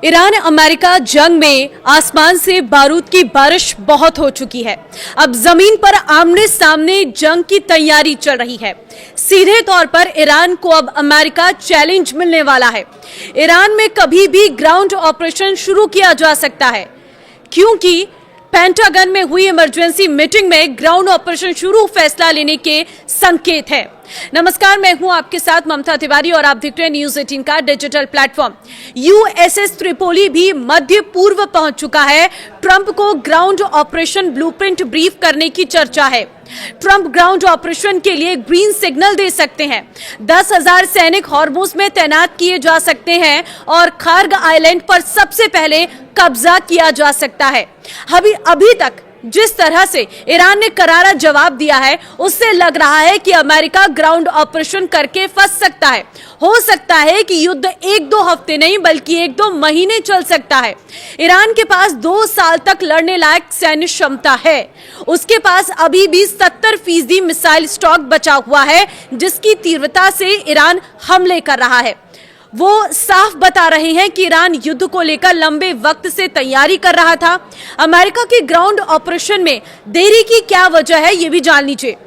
Iran America जंग में आसमान से बारूद की बारिश बहुत हो चुकी है। अब जमीन पर आमने सामने जंग की तैयारी चल रही है। सीधे तौर पर ईरान को अब अमेरिका चैलेंज मिलने वाला है। ईरान में कभी भी ग्राउंड ऑपरेशन शुरू किया जा सकता है, क्योंकि पेंटागन में हुई इमरजेंसी मीटिंग में ग्राउंड ऑपरेशन शुरू फैसला लेने के संकेत है। नमस्कार, मैं हूं आपके साथ ममता तिवारी और आप देख रहे हैं न्यूज 18 का डिजिटल प्लेटफॉर्म। यूएसएस त्रिपोली भी मध्य पूर्व पहुंच चुका है। ट्रंप को ग्राउंड ऑपरेशन ब्लूप्रिंट ब्रीफ करने की चर्चा है। ट्रंप ग्राउंड ऑपरेशन के लिए ग्रीन सिग्नल दे सकते हैं। 10,000 सैनिक हॉर्मुज में तैनात किए जा सकते हैं और खार्ग आइलैंड पर सबसे पहले कब्जा किया जा सकता है। अभी तक जिस तरह से ईरान ने करारा जवाब दिया है, उससे लग रहा है कि अमेरिका ग्राउंड ऑपरेशन करके फंस सकता है। हो सकता है कि युद्ध 1-2 हफ्ते नहीं बल्कि 1-2 महीने चल सकता है। ईरान के पास 2 साल तक लड़ने लायक सैन्य क्षमता है। उसके पास अभी भी 70% मिसाइल स्टॉक बचा हुआ है, जिसकी तीव्रता से ईरान हमले कर रहा है। वो साफ बता रहे हैं कि ईरान युद्ध को लेकर लंबे वक्त से तैयारी कर रहा था। अमेरिका के ग्राउंड ऑपरेशन में देरी की क्या वजह है, ये भी जान लीजिए।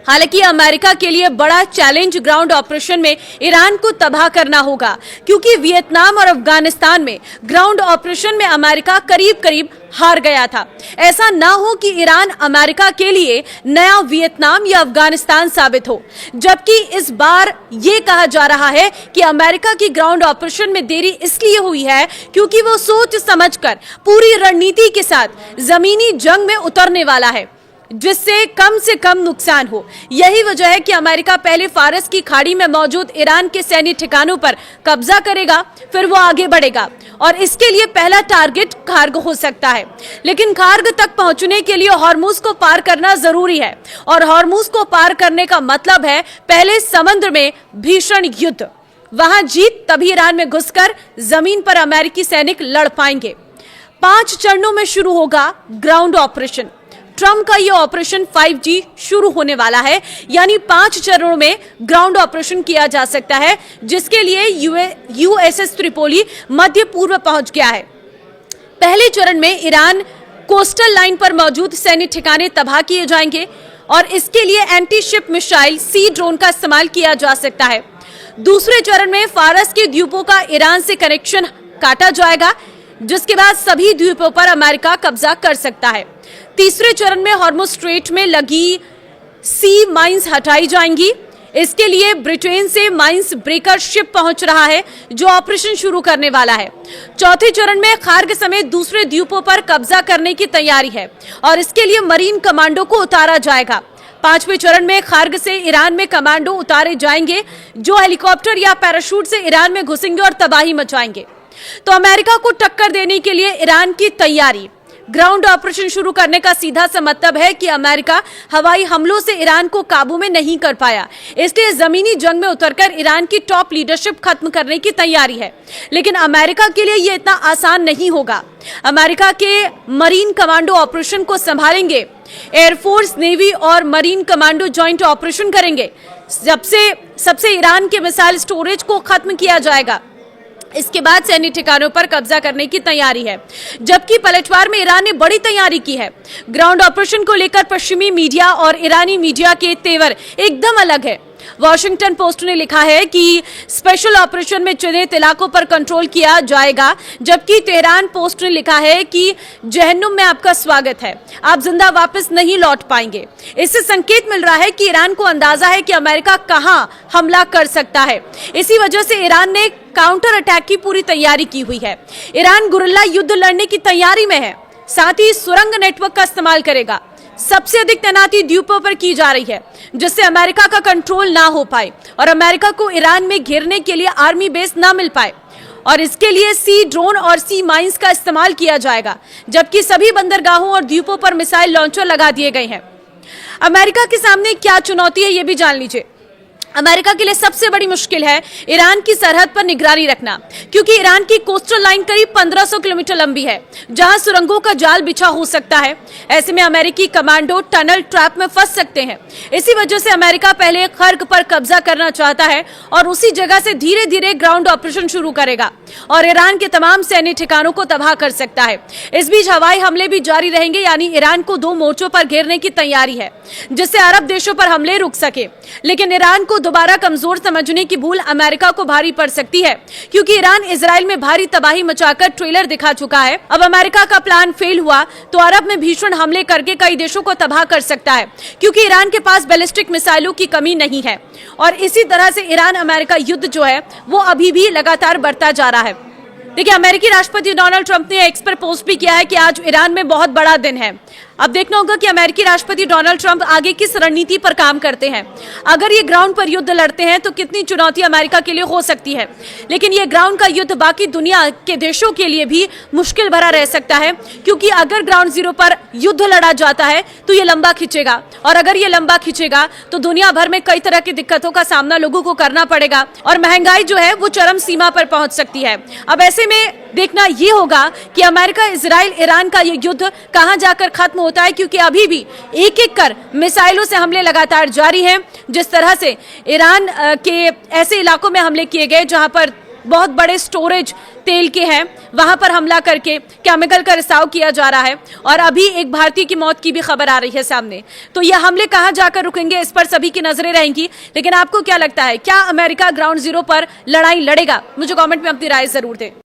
हालांकि अमेरिका के लिए बड़ा चैलेंज ग्राउंड ऑपरेशन में ईरान को तबाह करना होगा, क्योंकि वियतनाम और अफगानिस्तान में ग्राउंड ऑपरेशन में अमेरिका करीब हार गया था। ऐसा ना हो कि ईरान अमेरिका के लिए नया वियतनाम या अफगानिस्तान साबित हो। जबकि इस बार ये कहा जा रहा है कि अमेरिका की ग्राउंड ऑपरेशन में देरी इसलिए हुई है क्योंकि वो सोच समझकर पूरी रणनीति के साथ जमीनी जंग में उतरने वाला है, जिससे कम से कम नुकसान हो। यही वजह है कि अमेरिका पहले फारस की खाड़ी में मौजूद ईरान के सैन्य ठिकानों पर कब्जा करेगा, फिर वो आगे बढ़ेगा और इसके लिए पहला टारगेट खार्ग हो सकता है। लेकिन खार्ग तक पहुंचने के लिए हॉर्मुज को पार करना जरूरी है और हॉर्मुज को पार करने का मतलब है पहले समुद्र में भीषण युद्ध। वहां जीत तभी ईरान में घुसकर जमीन पर अमेरिकी सैनिक लड़ पाएंगे। 5 चरणों में शुरू होगा ग्राउंड ऑपरेशन। ट्रंप का यह ऑपरेशन 5G शुरू होने वाला है, यानी 5 चरणों में ग्राउंड ऑपरेशन किया जा सकता है, जिसके लिए यूएसएस त्रिपोली मध्य पूर्व पहुंच गया है। पहले चरण में ईरान कोस्टल लाइन पर मौजूद सैन्य ठिकाने तबाह किए जाएंगे और इसके लिए एंटी शिप मिसाइल सी ड्रोन का इस्तेमाल किया जा सकता है। दूसरे चरण में फारस के द्वीपों का ईरान से कनेक्शन काटा जाएगा, जिसके बाद सभी द्वीपों पर अमेरिका कब्जा कर सकता है। तीसरे चरण में हॉर्मुज स्ट्रेट में लगी सी माइंस हटाई जाएंगी। इसके लिए ब्रिटेन से माइंस ब्रेकर शिप पहुंच रहा है, जो ऑपरेशन शुरू करने वाला है। चौथे चरण में खार्ग समेत दूसरे द्वीपों पर कब्जा करने की तैयारी है और इसके लिए मरीन कमांडो को उतारा जाएगा। 5वें चरण में खार्ग से ईरान में कमांडो उतारे जाएंगे, जो हेलीकॉप्टर या पैराशूट से ईरान में घुसेंगे और तबाही मचाएंगे। तो अमेरिका को टक्कर देने के लिए ईरान की तैयारी। ग्राउंड ऑपरेशन शुरू करने का सीधा सा मतलब है कि अमेरिका हवाई हमलों से ईरान को काबू में नहीं कर पाया, इसलिए जमीनी जंग में उतरकर ईरान की टॉप लीडरशिप खत्म करने की तैयारी है। लेकिन अमेरिका के लिए यह इतना आसान नहीं होगा। अमेरिका के मरीन कमांडो ऑपरेशन को संभालेंगे। एयरफोर्स, नेवी और मरीन कमांडो ज्वाइंट ऑपरेशन करेंगे। सबसे ईरान के मिसाइल स्टोरेज को खत्म किया जाएगा। इसके बाद सैन्य ठिकानों पर कब्जा करने की तैयारी है। जबकि पलटवार में ईरान ने बड़ी तैयारी की है। ग्राउंड ऑपरेशन को लेकर पश्चिमी मीडिया और ईरानी मीडिया के तेवर एकदम अलग है। वॉशिंगटन पोस्ट ने लिखा है कि स्पेशल ऑपरेशन में चिन्हित इलाकों पर कंट्रोल किया जाएगा, जबकि तेहरान पोस्ट ने लिखा है कि जहन्नुम में आपका स्वागत है, आप जिंदा वापस नहीं लौट पाएंगे। इससे संकेत मिल रहा है कि ईरान को अंदाजा है कि अमेरिका कहां हमला कर सकता है। इसी वजह से ईरान ने काउंटर अटैक की पूरी तैयारी की हुई है। ईरान गुरिल्ला युद्ध लड़ने की तैयारी में है, साथ ही सुरंग नेटवर्क का इस्तेमाल करेगा। सबसे अधिक तैनाती द्वीपों पर की जा रही है, जिससे अमेरिका का कंट्रोल ना हो पाए और अमेरिका को ईरान में घेरने के लिए आर्मी बेस ना मिल पाए। और इसके लिए सी ड्रोन और सी माइंस का इस्तेमाल किया जाएगा, जबकि सभी बंदरगाहों और द्वीपों पर मिसाइल लॉन्चर लगा दिए गए हैं। अमेरिका के सामने क्या चुनौती है, ये भी जान लीजिए। अमेरिका के लिए सबसे बड़ी मुश्किल है ईरान की सरहद पर निगरानी रखना, क्योंकि ईरान की कोस्टल लाइन करीब 1500 किलोमीटर लंबी है, जहां सुरंगों का जाल बिछा हो सकता है। ऐसे में अमेरिकी कमांडो टनल ट्रैप में फंस सकते हैं। इसी वजह से अमेरिका पहले खार्ग पर कब्जा करना चाहता है और उसी जगह से धीरे धीरे ग्राउंड ऑपरेशन शुरू करेगा। और ईरान के तमाम सैन्य ठिकानों को तबाह कर सकता है। इस बीच हवाई हमले भी जारी रहेंगे, यानी ईरान को 2 मोर्चों पर घेरने की तैयारी है, जिससे अरब देशों पर हमले रुक सके। लेकिन ईरान को दोबारा कमजोर समझने की भूल अमेरिका को भारी पड़ सकती है, क्योंकि ईरान इजराइल में भारी तबाही मचाकर ट्रेलर दिखा चुका है। अब अमेरिका का प्लान फेल हुआ तो अरब में भीषण हमले करके कई देशों को तबाह कर सकता है, क्योंकि ईरान के पास बैलिस्टिक मिसाइलों की कमी नहीं है। और इसी तरह से ईरान अमेरिका युद्ध जो है वो अभी भी लगातार बढ़ता जा रहा है। देखिए, अमेरिकी राष्ट्रपति डोनाल्ड ट्रंप ने एक्स पर पोस्ट भी किया है कि आज ईरान में बहुत बड़ा दिन है। अब देखना होगा कि अमेरिकी राष्ट्रपति डोनाल्ड ट्रंप आगे किस रणनीति पर काम करते हैं। अगर ये ग्राउंड पर युद्ध लड़ते हैं तो कितनी चुनौती अमेरिका के लिए हो सकती है, लेकिन ये ग्राउंड का युद्ध बाकी दुनिया के देशों के लिए भी मुश्किल भरा रह सकता है, क्योंकि अगर ग्राउंड जीरो पर युद्ध लड़ा जाता है तो ये लंबा खिंचेगा, और अगर ये लंबा खिंचेगा तो दुनिया भर में कई तरह की दिक्कतों का सामना लोगों को करना पड़ेगा, और महंगाई जो है वो चरम सीमा पर पहुंच सकती है। अब ऐसे में देखना ये होगा कि अमेरिका, इजराइल, ईरान का ये युद्ध कहां जाकर खत्म होता है, क्योंकि अभी भी एक एक कर मिसाइलों से हमले लगातार जारी हैं। जिस तरह से ईरान के ऐसे इलाकों में हमले किए गए जहां पर बहुत बड़े स्टोरेज तेल के हैं, वहां पर हमला करके केमिकल का रिसाव किया जा रहा है, और अभी एक भारतीय की मौत की भी खबर आ रही है सामने। तो ये हमले कहां जाकर रुकेंगे, इस पर सभी की नजरें रहेंगी। लेकिन आपको क्या लगता है, क्या अमेरिका ग्राउंड जीरो पर लड़ाई लड़ेगा? मुझे कमेंट में अपनी राय जरूर दें।